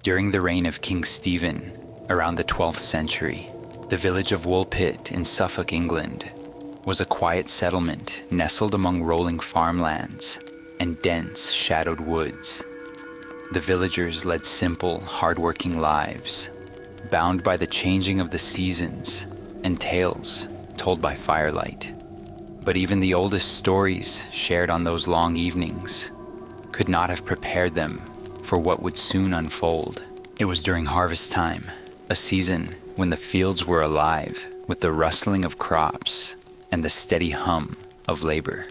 During the reign of King Stephen, around the 12th century, the village of Woolpit in Suffolk, England, was a quiet settlement nestled among rolling farmlands and dense, shadowed woods. The villagers led simple, hard-working lives, bound by the changing of the seasons and tales told by firelight. But even the oldest stories shared on those long evenings could not have prepared them for what would soon unfold. It was during harvest time, a season when the fields were alive with the rustling of crops and the steady hum of labor.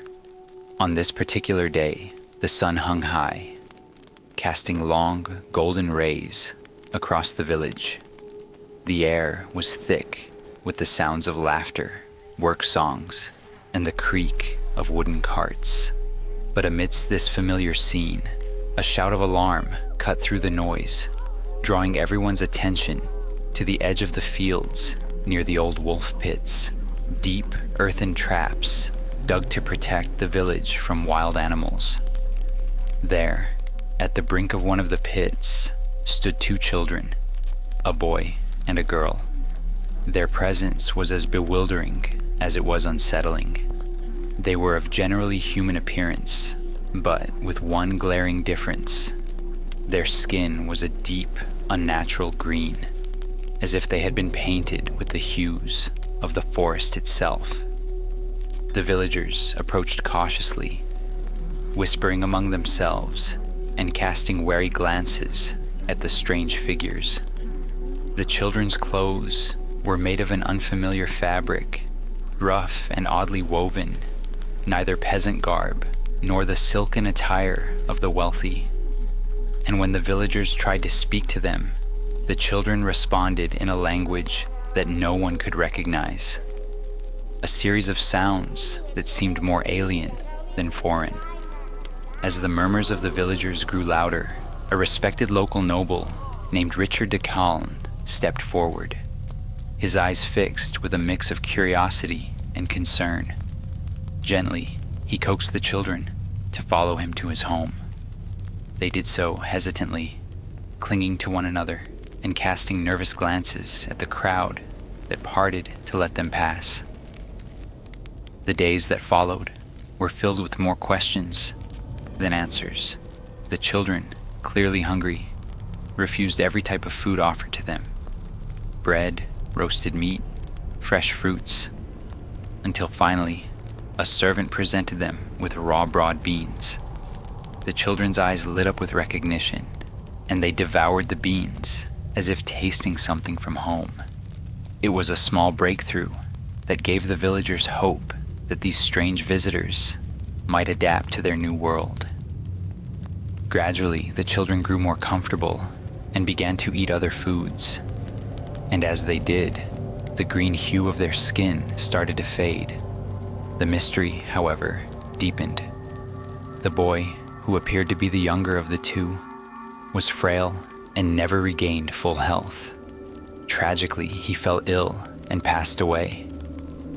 On this particular day, the sun hung high, casting long, golden rays across the village. The air was thick with the sounds of laughter, work songs, and the creak of wooden carts. But amidst this familiar scene, a shout of alarm cut through the noise, drawing everyone's attention to the edge of the fields near the old wolf pits, deep earthen traps dug to protect the village from wild animals. There, at the brink of one of the pits, stood two children, a boy and a girl. Their presence was as bewildering as it was unsettling. They were of generally human appearance, but with one glaring difference. Their skin was a deep, unnatural green, as if they had been painted with the hues of the forest itself. The villagers approached cautiously, whispering among themselves and casting wary glances at the strange figures. The children's clothes were made of an unfamiliar fabric, rough and oddly woven, neither peasant garb nor the silken attire of the wealthy. And when the villagers tried to speak to them, the children responded in a language that no one could recognize. A series of sounds that seemed more alien than foreign. As the murmurs of the villagers grew louder, a respected local noble named Richard de Calne stepped forward, his eyes fixed with a mix of curiosity and concern. Gently, he coaxed the children to follow him to his home. They did so hesitantly, clinging to one another and casting nervous glances at the crowd that parted to let them pass. The days that followed were filled with more questions than answers. The children, clearly hungry, refused every type of food offered to them: bread, roasted meat, fresh fruits, until finally a servant presented them with raw broad beans. The children's eyes lit up with recognition, and they devoured the beans as if tasting something from home. It was a small breakthrough that gave the villagers hope that these strange visitors might adapt to their new world. Gradually, the children grew more comfortable and began to eat other foods. And as they did, the green hue of their skin started to fade. The mystery, however, deepened. The boy, who appeared to be the younger of the two, was frail and never regained full health. Tragically, he fell ill and passed away,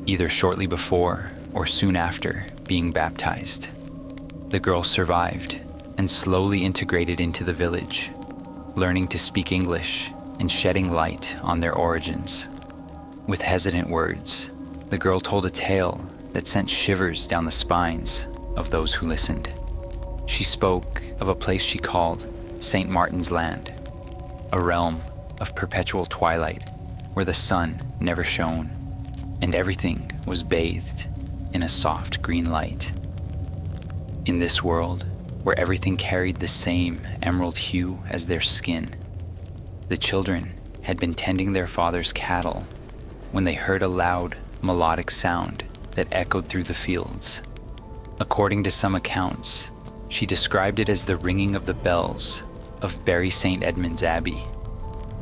either shortly before or soon after being baptized. The girl survived and slowly integrated into the village, learning to speak English and shedding light on their origins. With hesitant words, the girl told a tale that sent shivers down the spines of those who listened. She spoke of a place she called St. Martin's Land, a realm of perpetual twilight where the sun never shone and everything was bathed in a soft green light. In this world, where everything carried the same emerald hue as their skin, the children had been tending their father's cattle when they heard a loud, melodic sound that echoed through the fields. According to some accounts, she described it as the ringing of the bells of Bury St. Edmund's Abbey.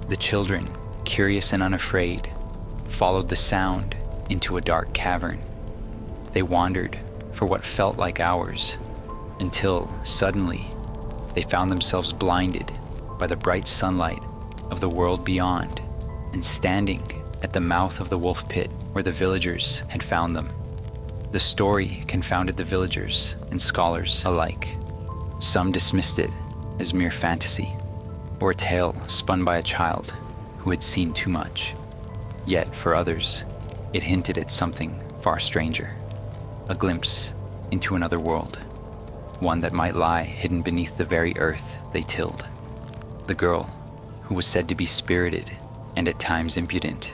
The children, curious and unafraid, followed the sound into a dark cavern. They wandered for what felt like hours, until suddenly they found themselves blinded by the bright sunlight of the world beyond and standing at the mouth of the wolf pit where the villagers had found them. The story confounded the villagers and scholars alike. Some dismissed it as mere fantasy, or a tale spun by a child who had seen too much. Yet, for others, it hinted at something far stranger, a glimpse into another world, one that might lie hidden beneath the very earth they tilled. The girl, who was said to be spirited and at times impudent,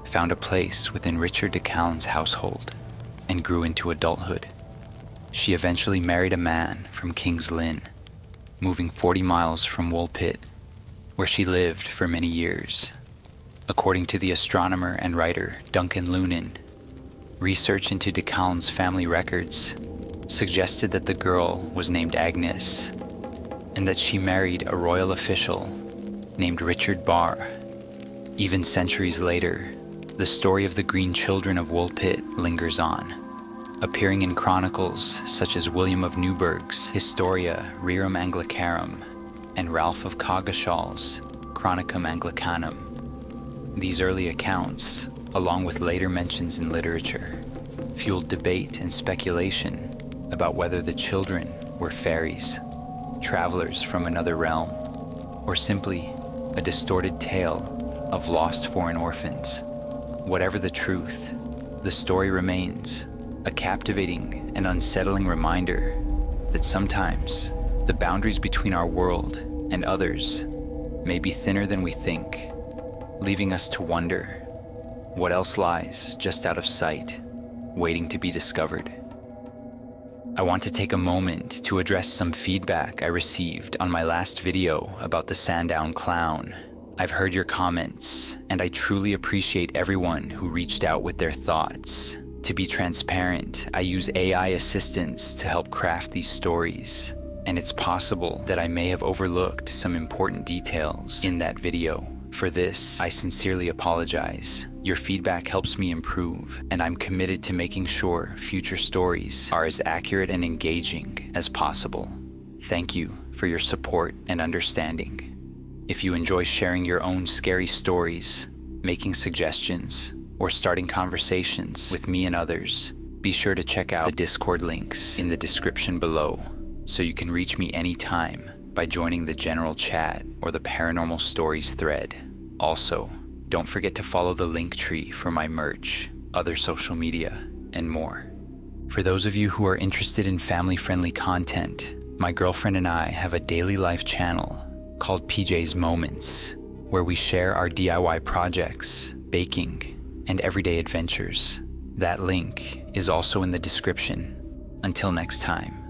found a place within Richard de Calne's household and grew into adulthood. She eventually married a man from King's Lynn, moving 40 miles from Woolpit, where she lived for many years. According to the astronomer and writer Duncan Lunan, research into de Calne's family records suggested that the girl was named Agnes and that she married a royal official named Richard Barr. Even centuries later, the story of the Green Children of Woolpit lingers on, appearing in chronicles such as William of Newburgh's Historia Rerum Anglicarum and Ralph of Coggeshall's Chronicum Anglicanum. These early accounts, along with later mentions in literature, fueled debate and speculation about whether the children were fairies, travelers from another realm, or simply a distorted tale of lost foreign orphans. Whatever the truth, the story remains a captivating and unsettling reminder that sometimes the boundaries between our world and others may be thinner than we think, leaving us to wonder what else lies just out of sight, waiting to be discovered. I want to take a moment to address some feedback I received on my last video about the Sandown clown. I've heard your comments, and I truly appreciate everyone who reached out with their thoughts. To be transparent, I use AI assistants to help craft these stories, and it's possible that I may have overlooked some important details in that video. For this, I sincerely apologize. Your feedback helps me improve, and I'm committed to making sure future stories are as accurate and engaging as possible. Thank you for your support and understanding. If you enjoy sharing your own scary stories, making suggestions, or starting conversations with me and others, be sure to check out the Discord links in the description below so you can reach me anytime by joining the general chat or the Paranormal Stories thread. Also, don't forget to follow the link tree for my merch, other social media, and more. For those of you who are interested in family-friendly content, my girlfriend and I have a daily life channel called PJ's Moments, where we share our DIY projects, baking, and everyday adventures. That link is also in the description. Until next time.